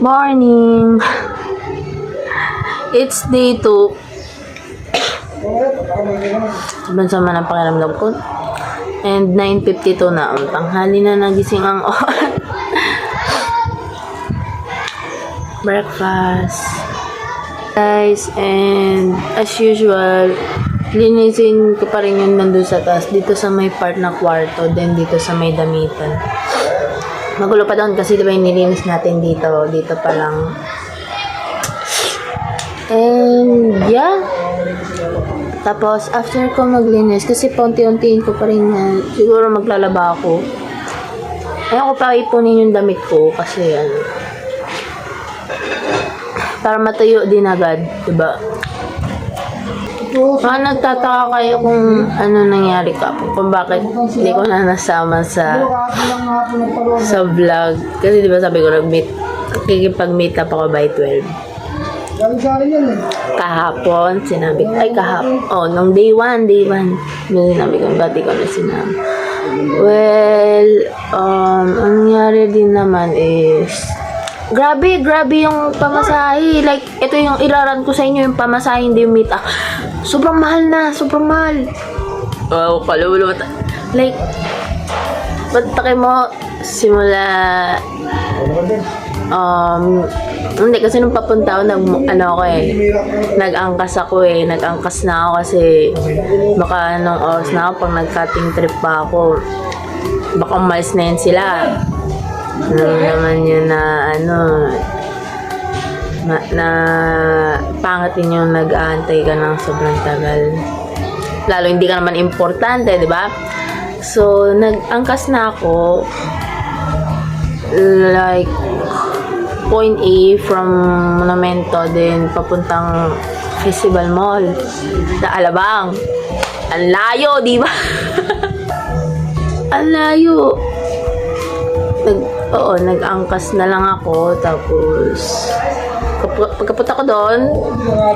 Morning! It's day 2. Sobrang sama ng pakiramdam ko. And 9:52 na. Ang tanghali na nagising ang oras. Breakfast. Guys, and as usual, linisin ko pa rin yung nandun sa taas. Dito sa may part na kwarto, then dito sa may damitan. Magulo pa doon kasi diba yung nilinis natin dito. Dito pa lang. And yeah. Tapos after ko maglinis, kasi paunti-untiin ko pa rin yan. Siguro maglalaba ako. Ayaw ko pa ipunin yung damit ko kasi para matuyo din agad, diba? Nagtataka kayo kung ano nangyari kung bakit hindi ko na nasama sa vlog. Kasi diba sabi ko nakikipag-meet up ako by 12. Kahapon, sinabi ko, nung day 1, sinabi ko, ba't ikaw na sinabi? Well, ang nangyari din naman is, grabe yung pamasahe. Like, ito yung ilaran ko sa inyo, yung pamasahe, hindi yung meet up. Sobrang mahal na, sobrang mahal. Wow, kalulo. Like, ba't takay mo, simula, hindi kasi nung papunta ako, nag-angkas na ako kasi baka anong oras na ako pag nag-cutting trip pa ako, baka umalis na yun sila. Naman yun na na pangit din yung nag-aantay ka ng sobrang tagal, lalo hindi ka naman importante, di ba? So nag-angkas na ako like point A from Monumento din papuntang Festival Mall sa Alabang. Ang layo, di ba? Ang layo. Nag-angkas na lang ako. Tapos pagkapunta ko doon,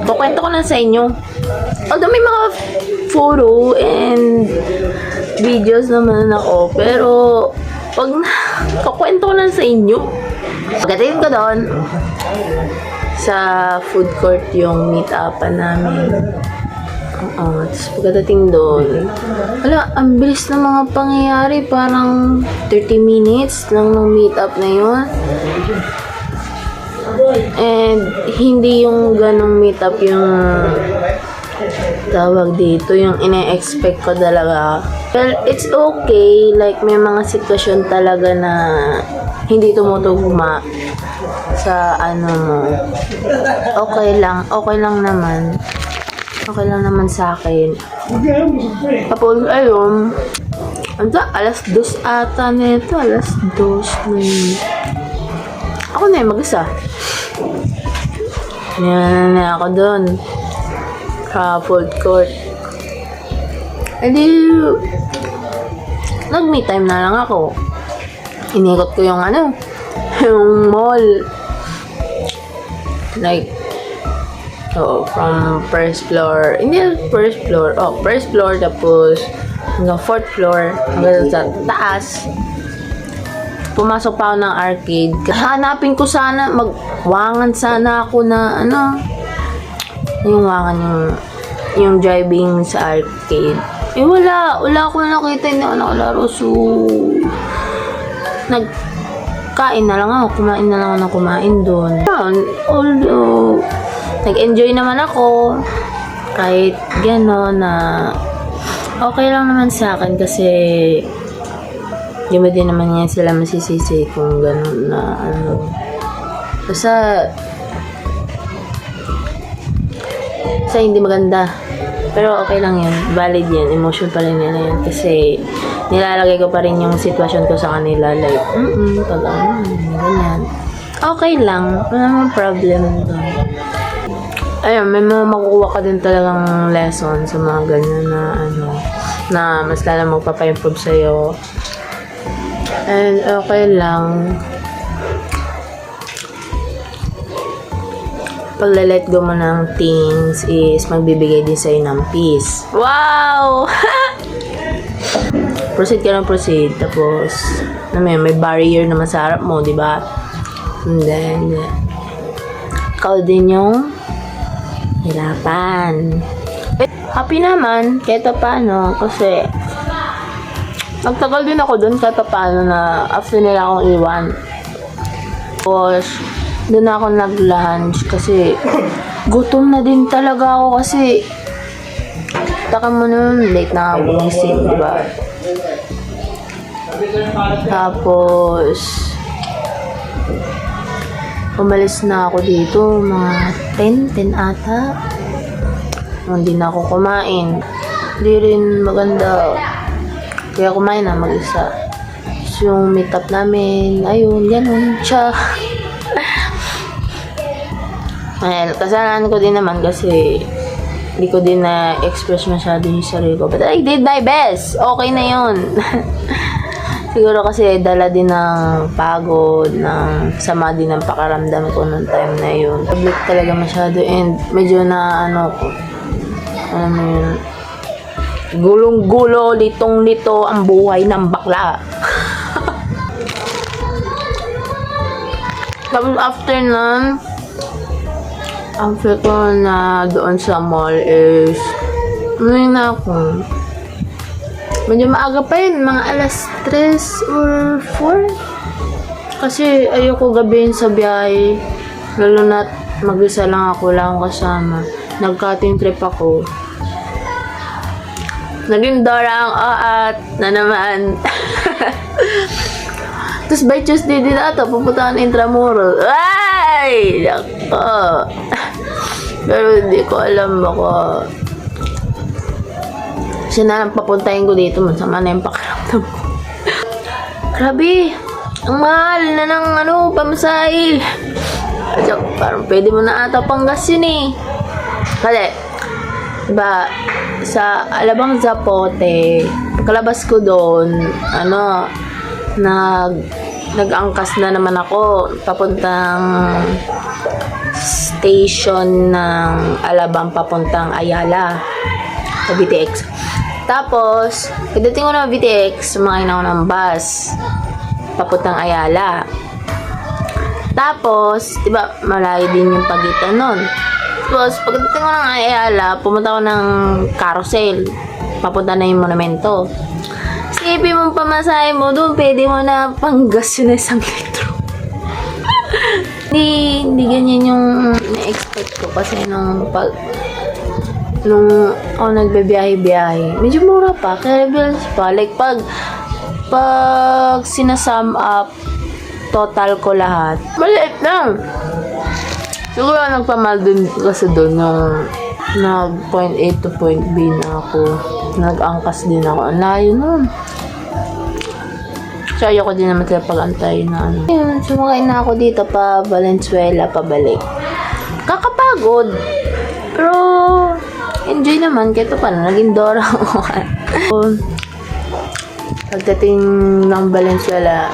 kukwento ko na sa inyo. Although may mga photo and videos naman ako, pero pag kukwento ko na sa inyo. Pagdating ko doon sa food court yung meet-upan namin. Tapos pagdating doon, ang bilis ng mga pangyayari. Parang 30 minutes lang ng meet-up na yun. And hindi yung ganong meet-up yung tawag dito, yung ine-expect ko talaga. Well, it's okay. Like, may mga sitwasyon talaga na hindi tumutugma sa mo. Okay lang naman. Okay lang naman sa akin. Tapos, ayun. Alas 2 ata nito. Alas 2 na yun. Ako na yung mag-isa. Yan na ako doon. Sa food court. E di, nag-me time na lang ako. Inikot ko yung yung mall. Like, from first floor, first floor, tapos hanggang 4th floor, hanggang sa taas. Pumasok pa ako ng arcade. Hanapin ko sana, magwangan sana ako na yung wangan, yung driving sa arcade. Wala ako na nakita, hindi ako nakalaro. So, kumain na lang ako kumain doon. Although, nag-enjoy naman ako, kahit gano'n na okay lang naman sa akin kasi di ba din naman yan sila masisisi kung gano'n na basta hindi maganda. Pero okay lang yan. Valid yan. Emotion pa rin nila yan. Kasi nilalagay ko pa rin yung sitwasyon ko sa kanila. Like, ganyan. Okay lang. Wala namang problem doon. Ayun, may makukuha ka din talagang lesson sa mga ganyan na na mas lalo magpapa-improve sa'yo. And okay lang. Pag-let go mo ng things is magbibigay din sa'yo ng peace. Wow! Proceed ka ng proceed. Tapos, may barrier naman sa harap mo, di ba? Hindi. Ikaw din yung hirapan. Happy naman, kahit paano, kasi nagtagal din ako dun kahit paano na after nila akong iwan. Tapos, dun ako nag-lunch kasi gutom na din talaga ako kasi taka mo nun, late na ako gumising, diba? Tapos, umalis na ako dito, mga 10 ata. Hindi na ako kumain. Hindi rin maganda. Kaya kumain na mag-isa. So, yung meet up namin, ayun, ganun siya. Well, kasalanan ko din naman kasi hindi ko din na-express masyado yung sarili ko. But I did my best. Okay na yun. Siguro kasi dala din ng pagod, ng sama din ng pakaramdam ko nung time na yun. Public talaga masyado and medyo na ko. Alam mo yun, gulong-gulo, litong-lito ang buhay ng bakla. Tapos after nun, after ko na doon sa mall is umuwi na ako. Medyo maaga pa yun, mga alas 3 or 4. Kasi ayoko gabihin sa biyahe. Lalo na mag-isa lang ako, lang kasama. Nag-cutting trip ako. Naging dorang at na naman. Tapos by Tuesday din ata, pupunta ng Intramural. Ay! Nako. Pero hindi ko alam baka siya na lang papuntahin ko dito. Masama na yung pakiramdam ko. Grabe! Ang mahal na ng pamasahe. Parang pwede mo na ata panggas yun eh. Kasi, diba, sa Alabang Zapote, kalabas ko doon, nag-angkas na naman ako papuntang station ng Alabang papuntang Ayala sa BTX. Tapos, pagdating ko ng BTX, sumakay na ako ng bus papuntang Ayala. Tapos, diba, malayo din yung pagitan nun. Tapos, pagdating ko ng Ayala, pumunta ako ng carousel. Papunta na yung monumento. Isipin mong pamasahe mo doon, pwede mo na panggas yun na 1 litro. Hindi ganyan yung na-expect ko kasi nung ako nagbebiyahe-biyahe, medyo mura pa, kaya bills pa. Like, pag sinasum up, total ko lahat, maliit lang. Siguro nagpamal din kasi doon yung nag-point A to point B na ako. Nag-angkas din ako. Ang layo nun. So, ayoko din naman sila pag-antay na Ayun, sumakay na ako dito pa Valenzuela, pabalik. Kakapagod. Pero, enjoy naman. Kaya ito pa na, naging Dora ako. Pagdating ng Valenzuela,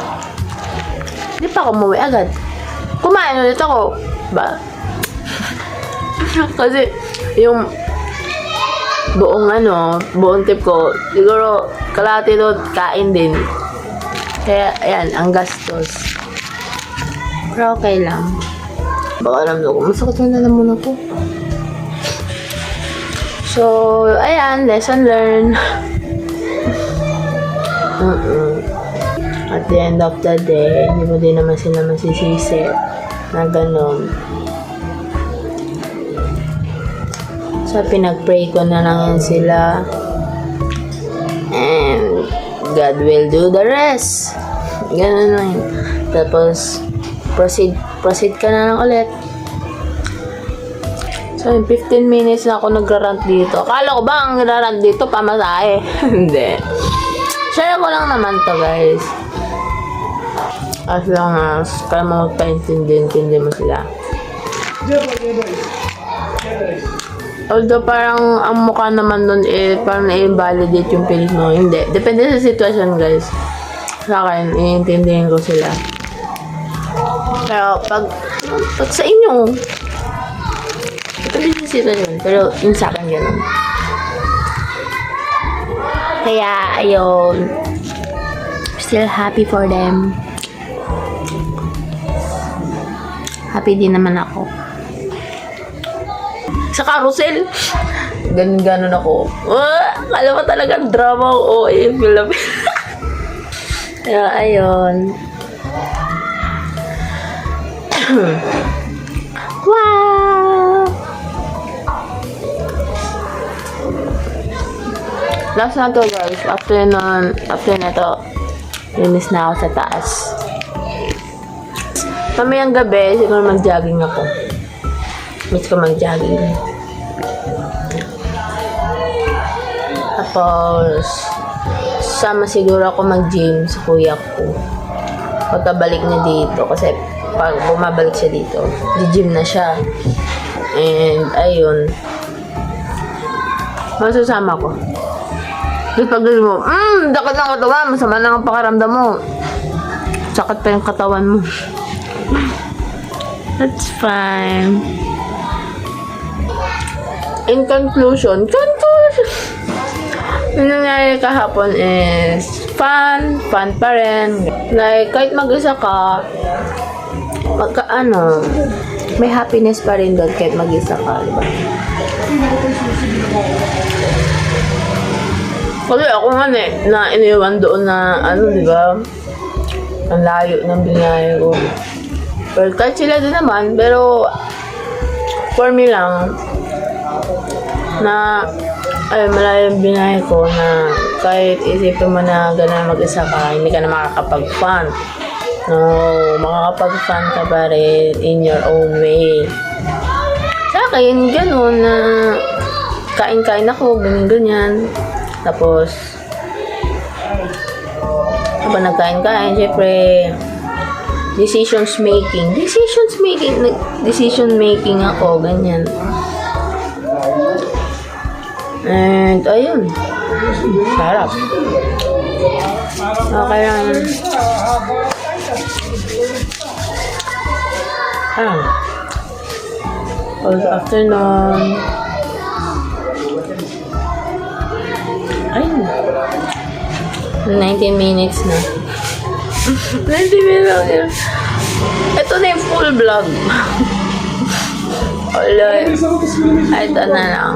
hindi pa ako umuwi agad. Kumain ulit ako. Ba? Kasi, yung buong trip ko, siguro, kalahati doon, kain din. Kaya, ayan, ang gastos. Pero okay lang. Baka alam ko, masakit yung lalamunan ko. So, ayan, lesson learned. At the end of the day, hindi mo din naman sila masisisi na gano'n. So, pinag-pray ko na lang yan sila. And God will do the rest. Ganun lang yun. Tapos, proceed ka na lang ulit. So, in 15 minutes na ako nagrarant dito. Akala ko ba ang nagrarant dito pamasahe? Hindi. Share ko lang naman to, guys. As long as kaya mo magpaintindi mo sila. Although parang ang mukha naman nun parang na-invalidate yung feelings mo. Hindi. Depende sa sitwasyon, guys. Sa akin, iintindihin ko sila. Pero pag sa inyo, depende sa sitwasyon. Pero yung sa akin, gano'n. Kaya, ayun. Still happy for them. Happy din naman ako. Sa carousel, ganun ako. Kala mo talagang drama o film. Kaya, ayun. Wow! Last na to, guys. After na to, linis na ako sa taas. Mamayang gabi, siguro mag-jogging ako. Miss ko mag-jogging. Tapos, sama siguro ako mag-gym sa kuya ko. Pagkabalik niya dito. Kasi, pag bumabalik siya dito, di-gym na siya. And, ayun. Masasama ko. Tapos pag mo, dakot ng katawan, masama lang ang pakaramdam mo. Sakit pa yung katawan mo. That's fine. In conclusion, yung nangyari kahapon is fun pa rin. Like, kahit mag-isa ka, may happiness pa rin doon kahit mag-isa ka, diba? Kasi ako nga na iniwan doon na, diba? Ang layo ng binahe ko. Well, kahit sila din naman, pero for me lang, na malayo yung binahe ko na kahit isipin mo na gano'n mag-isa ka, hindi ka na makakapag-fun. No, makakapag-fun ka pa rin in your own way. Sa akin, gano'n na kain-kain ako, ganyan-ganyan. Tapos, habang nagkain-kain, syempre, decision making ako, ganyan. And, ayun. Sarap. Okay lang yun. Good afternoon. Ayun. 19 minutes na. 19 minutes. Ito na yung full vlog. Ito na lang.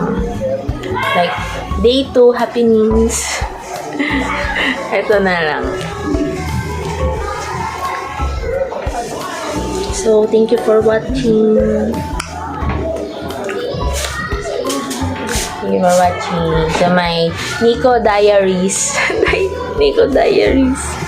Like, day 2 happenings. Ito na lang. So, thank you for watching. Thank you for watching. So, my Nico Diaries. Nico Diaries.